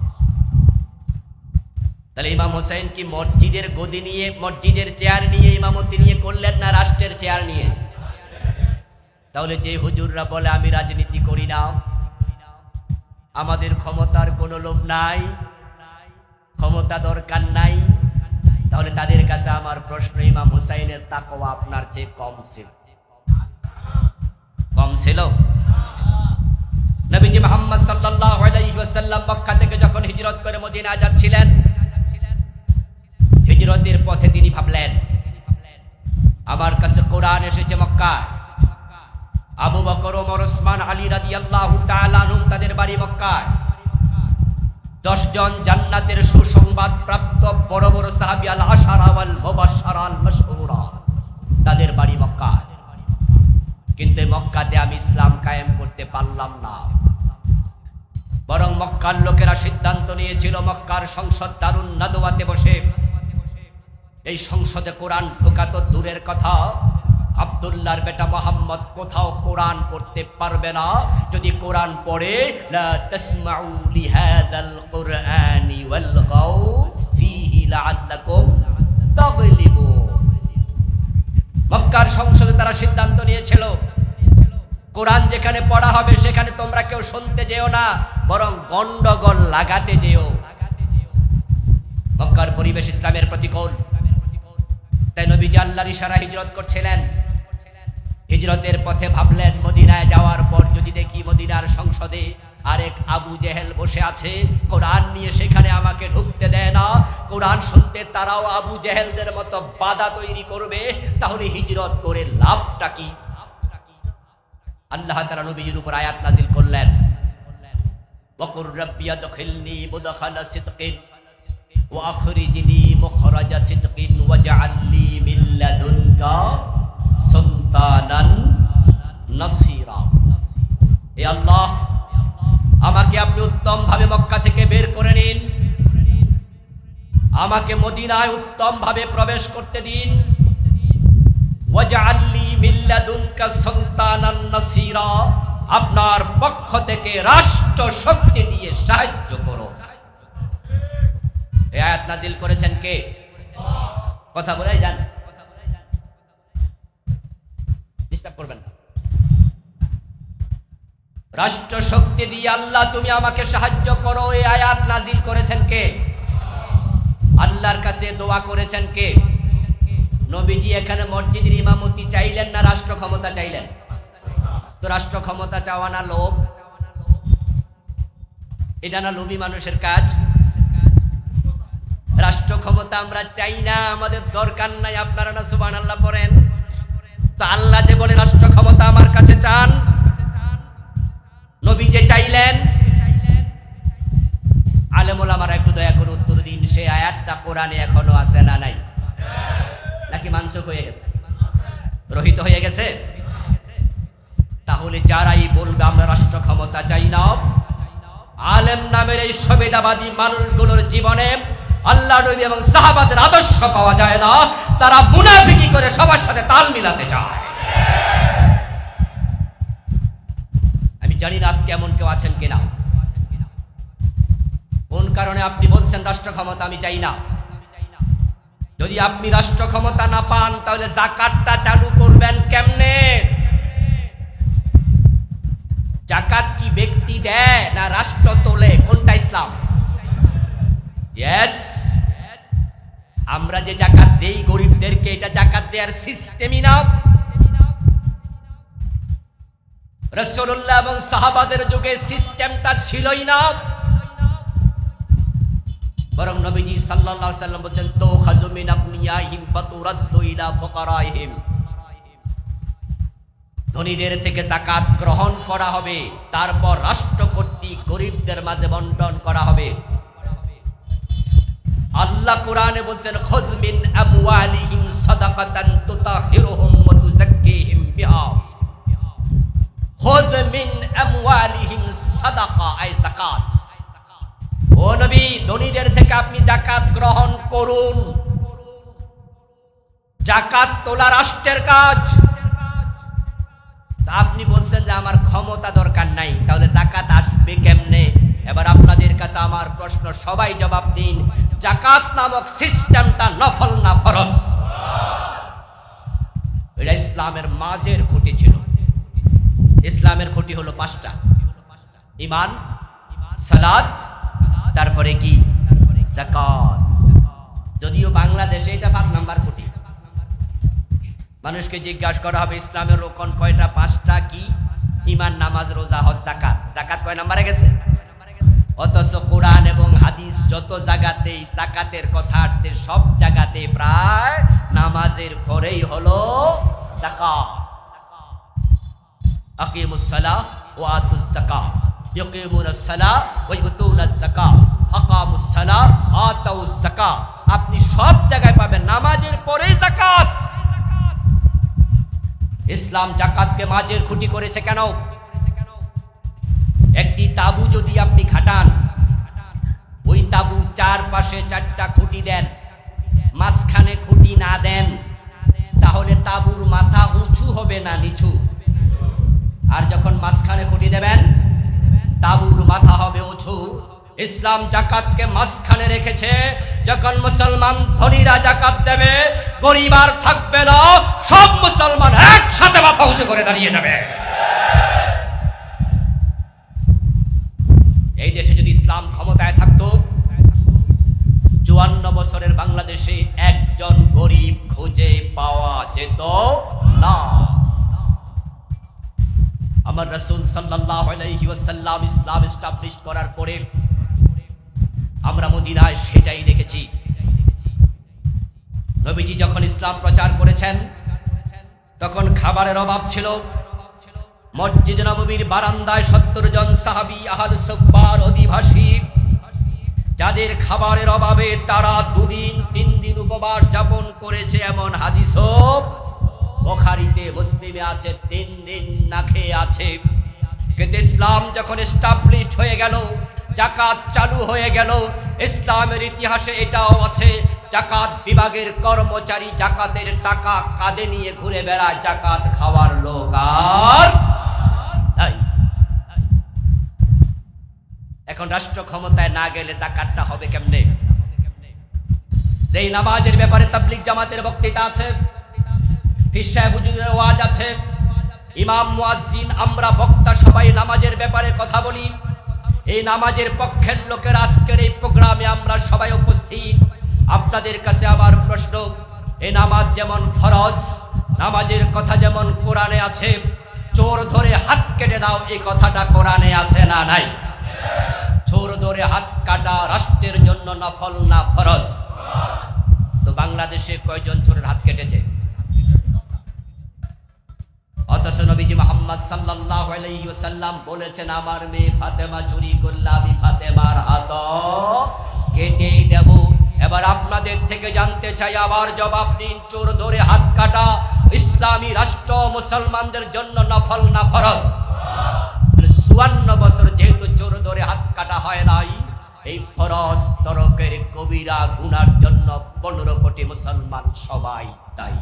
তাহলে ইমাম হুসাইন কি মসজিদের গদি নিয়ে, মসজিদের চেয়ার নিয়ে ইমামতি নিয়ে করলেন না রাষ্ট্রের চেয়ার নিয়ে? তাহলে যে হুজুররা বলে আমি রাজনীতি করি না, আমাদের ক্ষমতার কোনো লোভ নাই, ক্ষমতা দরকার নাই, তাহলে তাদের কাছে আমার প্রশ্ন, ইমাম হুসাইনের তাকওয়া আপনার চেয়ে কম ছিল? কম ছিল? নবীজি মুহাম্মদ সাল্লাল্লাহু আলাইহি ওয়াসাল্লাম মক্কা থেকে যখন হিজরত করে মদিনায় যাচ্ছিলেন, হিজরতের পথে তিনি ভাবলেন, আমার কাছে কোরআন এসেছে মক্কায়, আবু বকর, ওমর, ওসমান, আলী রাদিয়াল্লাহু তাআলা আনহুম তাদের বাড়ি মক্কায়, 10 জন জান্নাতের সুসংবাদ প্রাপ্ত বড় বড় সাহাবী আল আশারা ওয়াল মুবাশশারা আল মাশহুরা, তাদের বাড়ি মক্কায়। কিন্তু মক্কাতে আমি ইসলাম কায়েম করতে পারলাম না, বরং মক্কার লোকেরা সিদ্ধান্ত নিয়েছিল মক্কার সংসদ দারুন নাদওয়াতে বসে এই সংসদে কোরআন ঢোকা তো দূরের কথা, আব্দুল্লাহর বেটা মুহাম্মদ কোথাও কোরআন পড়তে পারবে না। যদি কোরআন পড়ে, লা তাসমাউ লিহাদাল কুরআনি ওয়ালগাউ ফীহি লাআল্লাকুম তাগলিবুন। মক্কার সংসদে তারা সিদ্ধান্ত নিয়েছিল কোরআন যেখানে পড়া হবে সেখানে তোমরা কেউ শুনতে যেও না, বরং গন্ডগোল লাগাতে যেও। মক্কার পরিবেশ ইসলামের প্রতিকূল, তাই নবীজি আল্লাহর ইশারা হিজরত করছিলেন। হিজরতের পথে ভাবলেন, মদিনায় যাওয়ার পর যদি দেখি মদিনার সংসদে আরেক আবু জেহেল বসে আছে, কোরআন নিয়ে সেখানে আমাকে ঢুকতে দেয় না, কোরআন শুনতে তারাও আবু জেহেলদের মতো বাধা তৈরি করবে, তাহলে হিজরত করে লাভটা কি? আল্লাহ তাআলা নবীর উপর আয়াত নাযিল করলেন, ওয়াকুর রাব্বি আদখিলনি মুদখালা সিদকিন ওয়া আখরিজনি মুখরাজা সিদকিন ওয়াজআলনি মিন লাদুনকা সুলতানান নাসীরা। হে আল্লাহ, আমাকে আপনি উত্তম ভাবে মক্কা থেকে বের করে নিন, আমাকে মদিনায় উত্তম ভাবে প্রবেশ করতে দিন। ওয়াজআল লি মিন লাদুনকা সুলতানান নাসীরা, আপনার পক্ষ থেকে রাষ্ট্র শক্তি দিয়ে সাহায্য করো। এই আয়াত নাজিল করেছেন কে? কথা বলেই যান, ডিস্টার্ব করবেন না। রাষ্ট্র শক্তি দিয়ে আল্লাহ তুমি আমাকে সাহায্য করো, এই আয়াত নাজিল করেছেন কে? আল্লাহর কাছে দোয়া করেছেন কে? নবীজি এখানে মসজিদের ইমামতি চাইলেন না রাষ্ট্র ক্ষমতা চাইলেন? তো রাষ্ট্র ক্ষমতা চাওয়া না লোভ? এটা না লোভী মানুষের কাজ? রাষ্ট্র ক্ষমতা আমরা চাই না, আমাদের দরকার নাই। আপনারা না সুবহানাল্লাহ পড়েন? তো আল্লাহ যে বলে রাষ্ট্র ক্ষমতা আমার কাছে চান, নবী যে চাইলেন, আলেম ওলামারা একটু দয়া করে উত্তর দিন, সে আয়াতটা কোরআনে এখনো আছে না নাই? নাকি মানসুখ হয়ে গেছে, রহিত হয়ে গেছে? তাহলে যারাই বলবে আমরা রাষ্ট্র ক্ষমতা চাই না, আলেম নামের এই সুবিধাবাদী মানুষগুলোর জীবনে আল্লাহ নবী এবং সাহাবাদের আদর্শ পাওয়া যায় না, তারা মুনাফিকি করে সবার সাথে তাল মিলাতে চায়। আমি জানি না আজকে এমন কেউ আছেন কিনা। কোন কারণে আপনি বলছেন রাষ্ট্র ক্ষমতা আমি চাই না? যদি আপনি রাষ্ট্র ক্ষমতা না পান তাহলে যাকাতটা চালু করবেন কেমনে? যাকাত কি ব্যক্তি দেয় না রাষ্ট্র তোলে? কোনটা ইসলাম? ইয়েস, আমরা যে যাকাত দেই গরিবদেরকে, এটা যাকাত দেওয়ার সিস্টেমই না। রাসূলুল্লাহ এবং সাহাবাদের যুগে সিস্টেমটা ছিলই না, বরং নবীজি সাল্লাল্লাহু আলাইহি ওয়াসাল্লাম বলেন তুখাযু মিন আবনিয়াহিম ফাতুরাদ্দু ইলা ফুকারাইহিম, ধনীদের থেকে যাকাত গ্রহণ করা হবে, তারপর রাষ্ট্র কর্তৃক গরিবদের মাঝে বন্টন করা হবে। আল্লাহ কোরআনে বলেন খুয মিন আমওয়ালিহিম সাদাকাতান তুতাহিরুহুম ওয়া তুযাক্কিহিম বিহা, খুয মিন আমওয়ালিহিম সাদাকা আই যাকাত। ও নবী, ধনীদের থেকে আপনি যাকাত গ্রহণ করুন। যাকাত তোলা রাষ্ট্রের কাজ। আপনি বলছেন যে আমার ক্ষমতা দরকার নাই, তাহলে যাকাত আসবে কেমনে? এবার আপনাদের কাছে আমার প্রশ্ন, সবাই জবাব দিন, যাকাত নামক সিস্টেমটা নফল না ফরজ? এটা ইসলামের মাঝের খুঁটি ছিল। ইসলামের খুঁটি হলো পাঁচটা: ঈমান, সালাত, তারপরে কি যাকাত। যদিও বাংলাদেশে এটা 5 নাম্বার খুঁটি। মানুষকে জিজ্ঞাসা করা হবে ইসলামের রোকন কয়টা? 5টা। কি? ঈমান, নামাজ, রোজা, হজ, যাকাত। যাকাত কয় নাম্বারে গেছে? অথচ কোরআন এবং হাদিস যত জায়গাতেই যাকাতের কথা আসছে, সব জায়গাতে প্রায় নামাজের পরেই হলো যাকাত। আকিমুস সালাহ ওয়া আতুজ যাকাত, ইউকিমুনাস সালাহ ওয়া ইউতুনাজ যাকাত, আকামুস সালাহ আতাউজ যাকাত। আপনি সব জায়গায় পাবেন নামাজের পরেই যাকাত। ইসলাম যাকাতকে মাঝের খুঁটি করেছে কেন? একটি তাবু যদি আপনি খাটান, ওই তাবু চারপাশে 4টা খুঁটি দেন, মাঝখানে খুঁটি না দেন, তাহলে তাবুর মাথা উঁচু হবে না নিচু? আর যখন মাঝখানে খুঁটি দেবেন, তাবুর মাথা হবে উঁচু। ইসলাম যাকাতকে মাঝখানে রেখেছে। যখন মুসলমান ধনীরা যাকাত দেবে, গরিব আর থাকবে না, সব মুসলমান একসাথে মাথা উঁচু করে দাঁড়িয়ে যাবে। এই দেশে যদি ইসলাম ক্ষমতায় থাকতো, 54 বছরের বাংলাদেশে একজন গরিব খুঁজে পাওয়া যেত না। আমার রাসূল সাল্লাল্লাহু আলাইহি ওয়াসাল্লাম ইসলাম এস্টাবলিশ করার পরে আমরা মদিনায় সেটাই দেখেছি। নবীজি যখন ইসলাম প্রচার করেছেন, তখন খাবারের অভাব ছিল। মসজিদ নববীর বারান্দায় 70 জন সাহাবী আহলে সুফফার অধিবাসী, যাদের খাবারের অভাবে তারা 2 দিন 3 দিন উপবাস যাপন করেছে, এমন হাদিসও বুখারীতে মুসলিমে আছে। 3 দিন না খেয়ে আছে। কিন্তু ইসলাম যখন এস্টাবলিশড হয়ে গেল, জাকাত চালু হয়ে গেল, ইসলামের ইতিহাসে এটাও আছে জাকাত বিভাগের কর্মচারী জাকাতের টাকা কাঁধে নিয়ে ঘুরে বেড়ায়, জাকাত খাওয়ার লোক আর নাই। এখন রাষ্ট্র ক্ষমতায় না গেলে জাকাতটা হবে কেমনে? যেই নামাজের ব্যাপারে তাবলীগ জামাতের বক্তৃতা আছে, পীর সাহেব হুজুরের ওয়াজ আছে, ইমাম মুয়াজ্জিন আমরা বক্তা সবাই নামাজের ব্যাপারে কথা বলি। এই নামাজের পক্ষের লোকের আজকের এই প্রোগ্রামে আমরা সবাই উপস্থিত। আপনাদের কাছে আবার প্রশ্ন, এই নামাজ যেমন ফরজ, নামাজের কথা যেমন কোরআনে আছে, চোর ধরে হাত কেটে দাও এই কথাটা কোরআনে আছে না নাই? চোর ধরে হাত কাটা রাষ্ট্রের জন্য নফল না ফরজ? তো বাংলাদেশে কয়জন চোরের হাত কেটেছে? অথচ নবীজি মুহাম্মদ সাল্লাল্লাহু আলাইহি ওয়াসাল্লাম বলেছেন, আমার মেয়ে ফাতেমা চুরি করলে আমি ফাতেমার হাত কেটেই দেব। এবার আপনাদের থেকে জানতে চাই, আবার জবাব দিন, চোর ধরে হাত কাটা ইসলামী রাষ্ট্র মুসলমানদের জন্য নফল না ফরজ? 54 বছর যেহেতু চোর ধরে হাত কাটা হয় নাই, এই ফরজ তরকের কবিরা গুনার জন্য 15 কোটি মুসলমান সবাই দায়ী।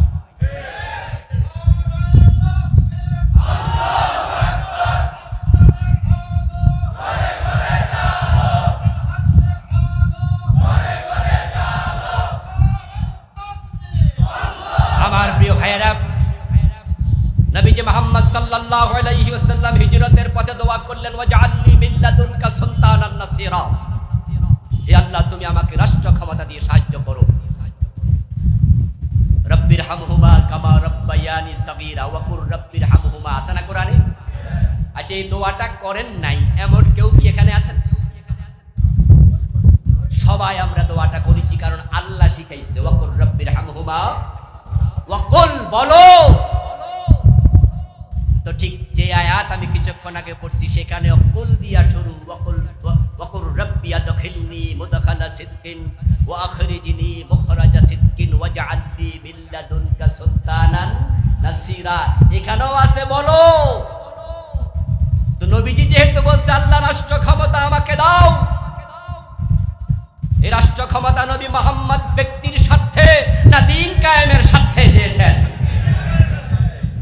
আমার প্রিয় ভাইয়েরা, নবীজি মুহাম্মদ সাল্লাল্লাহু আলাইহি ওয়াসাল্লাম হিজরতের পথে দোয়া করলেন, ওয়াজআলনি মিন লাদুনকা সুলতানান নাসিরা, হে আল্লাহ তুমি আমাকে রাষ্ট্র ক্ষমতা দিয়ে সাহায্য করো। রব্বির হামহুমা কামা রব্বায়ানি সগীরা ওয়া কুর রব্বির হামহুমা, আছে না কোরআনে? আচ্ছা, এই দোয়াটা করেন নাই এমন কেউ কি এখানে আছেন? সবাই আমরা দোয়াটা করেছি, কারণ আল্লাহ শিখাইছে, ওয়া কুর রব্বির হামহুমা ওয়া কুল, বলো। তো ঠিক যে আয়াত আমি কিছুক্ষণ আগে পড়ছি সেখানে কুল দিয়া শুরু, ওয়া কুর রব্বি আদখিলনি মুদখালা সিদকিন ওয়া আখরিজনি মুখরাজা সিদকিন ওয়াজআলনি মিন লাদুনকা সুলতানান নাসিরা, এখানেও আছে বলো। তো নবীজি যেহেতু বলছে আল্লাহ রাষ্ট্র ক্ষমতা আমাকে দাও, এই রাষ্ট্র ক্ষমতা নবী মুহাম্মদ ব্যক্তির স্বার্থে না দ্বীন কায়েমের স্বার্থে দিয়েছেন?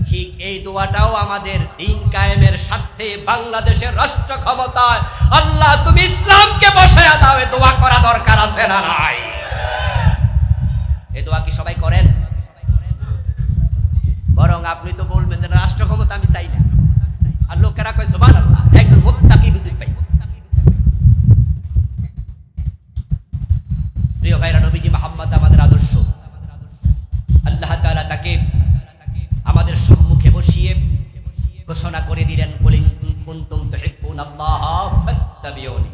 ঠিক এই দোয়াটাও আমাদের দ্বীন কায়েমের স্বার্থে, বাংলাদেশের রাষ্ট্র ক্ষমতায় আল্লাহ তুমি ইসলামকে বসায়া দাও, এই দোয়া করা দরকার আছে না নাই? এই দোয়া কি সবাই করেন? বরং আপনি তো বলবেন যে রাষ্ট্র ক্ষমতা আমি চাই না, আর লোকেরা কয় সুবহানাল্লাহ, একজন মুত্তাকি বুঝতে পাইছে। প্রিয় ভাইরা, নবীজি মুহাম্মদ আমাদের আদর্শ। আল্লাহ তাআলা তাকে আমাদের সম্মুখে বসিয়ে ঘোষণা করে দিলেন, কুল ইন কুনতুম তুহিব্বুনাল্লাহ ফাত্তাবিউনি,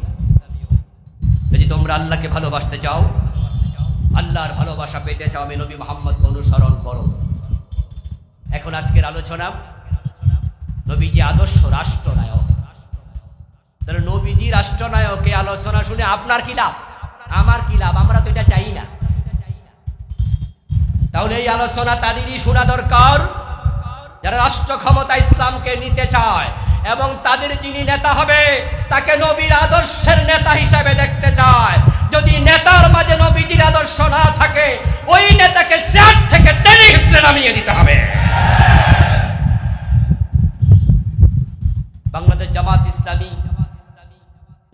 যদি তোমরা আল্লাহকে ভালোবাসতে চাও, আল্লাহর ভালোবাসা পেতে চাও, আমি নবী মুহাম্মদকে অনুসরণ করো। এখন আজকের আলোচনা নবীজি আদর্শ রাষ্ট্রনায়ক। তাহলে নবীজি রাষ্ট্রনায়ক, এই আলোচনা শুনে আপনার কি লাভ? আমার কি লাভ? আমরা তো এটা চাই না। তাহলে এই আলোচনা তাদেরই শোনা দরকার যারা রাষ্ট্র ক্ষমতা ইসলামকে নিতে চায়, এবং তাদের যিনি নেতা হবে তাকে নবীর আদর্শের নেতা হিসেবে দেখতে চায়। যদি নেতার মাঝে নবীজির আদর্শ না থাকে, ওই নেতাকে চেয়ার থেকে টেনে হিসেবে নামিয়ে দিতে হবে। বাংলাদেশ জামাত ইসলামী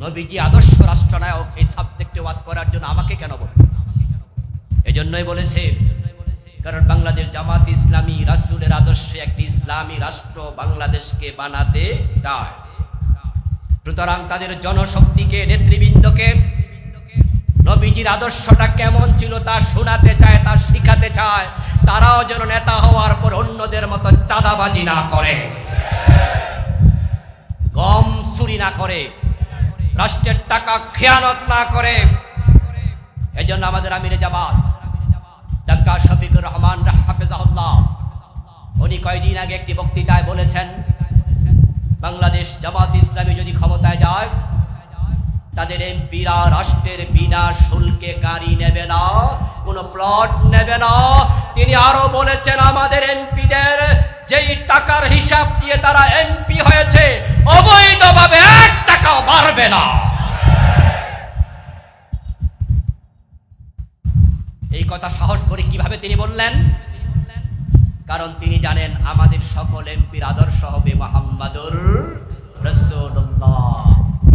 নবীজি আদর্শ রাষ্ট্রনায়ক, এই সাবজেক্টে ওয়াজ করার জন্য আমাকে কেন বলে? এজন্যই বলেছে, কারণ বাংলাদেশ জামাত ইসলামী রাসূলের আদর্শে একটি ইসলামী রাষ্ট্র বাংলাদেশকে বানাতে চায়। সুতরাং তাদের জনশক্তিকে, নেতৃবৃন্দকে নবীজির আদর্শটা কেমন ছিল তা শোনাতে চায়, তা শিখাতে চায়। তারাও যেন নেতা হওয়ার পর অন্যদের মতো চাঁদাবাজি না করে, গম চুরি না করে, রাষ্ট্রের টাকা খেয়ানত না করে। এজন্য আমাদের আমিরে জামাত ডাক্তার শফিকুর রহমান হাফেজাহুল্লাহ, উনি কয়েকদিন আগে একটি বক্তৃতায় বলেছেন, বাংলাদেশ জামাত ইসলামী যদি ক্ষমতায় যায়, তাদের এমপিরা রাষ্ট্রের বিনা শুল্কে গাড়ি নেবে না, কোনো প্লট নেবে না। তিনি আরো বলেছেন, আমাদের এমপিদের যেই টাকার হিসাব দিয়ে তারা এমপি হয়েছে অবৈধভাবে 1 টাকাও বাড়বে না। এই কথা সাহস করে কিভাবে তিনি বললেন? কারণ তিনি জানেন আমাদের সকল এমপির আদর্শ হবে মুহাম্মাদুর রাসূলুল্লাহ।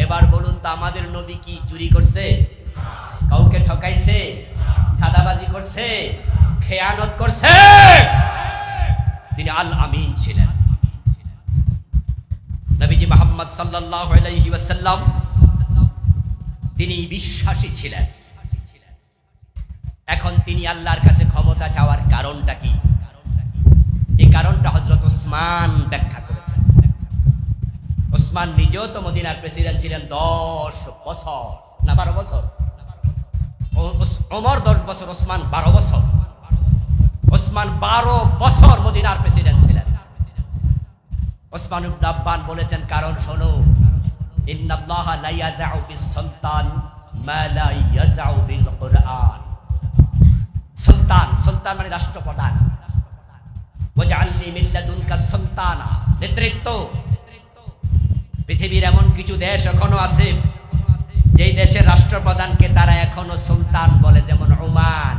এবার বলুন তো আমাদের নবী কি চুরি করছে? কাউকে ঠকাইছে? সাদাবাজি করছে? খেয়ানত করছে? তিনি আল আমিন ছিলেন। নবীজি মুহাম্মদ সাল্লাল্লাহু আলাইহি ওয়াসাল্লাম তিনি বিশ্বাসী ছিলেন। এখন তিনি আল্লাহর কাছে ক্ষমতা চাওয়ার কারণটা কি? এই কারণটা হযরত ওসমান ব্যাখ্যা করেছেন। ওসমান নিজেও তো মদিনার প্রেসিডেন্ট ছিলেন 10 বছর না 12 বছর। ওমর 10 বছর, ওসমান 12 বছর। ওসমান 12 বছর মদিনার প্রেসিডেন্ট ছিলেন। ওসমান ইবনে আফফান বলেছেন কারণ শোনো, ইন্নাল্লাহা লা ইয়াযউ বিস সুলতান মা লা ইয়াযউ বিল কুরআন। সুলতান মানে রাষ্ট্রপ্রধান। ওয়াজআলনি মিন লাদুনকা সুলতানা, নেতৃত্ব। পৃথিবীর এমন কিছু দেশ এখনো আছে যেই দেশের রাষ্ট্রপ্রধানকে তারা এখনো সুলতান বলে, যেমন ওমান,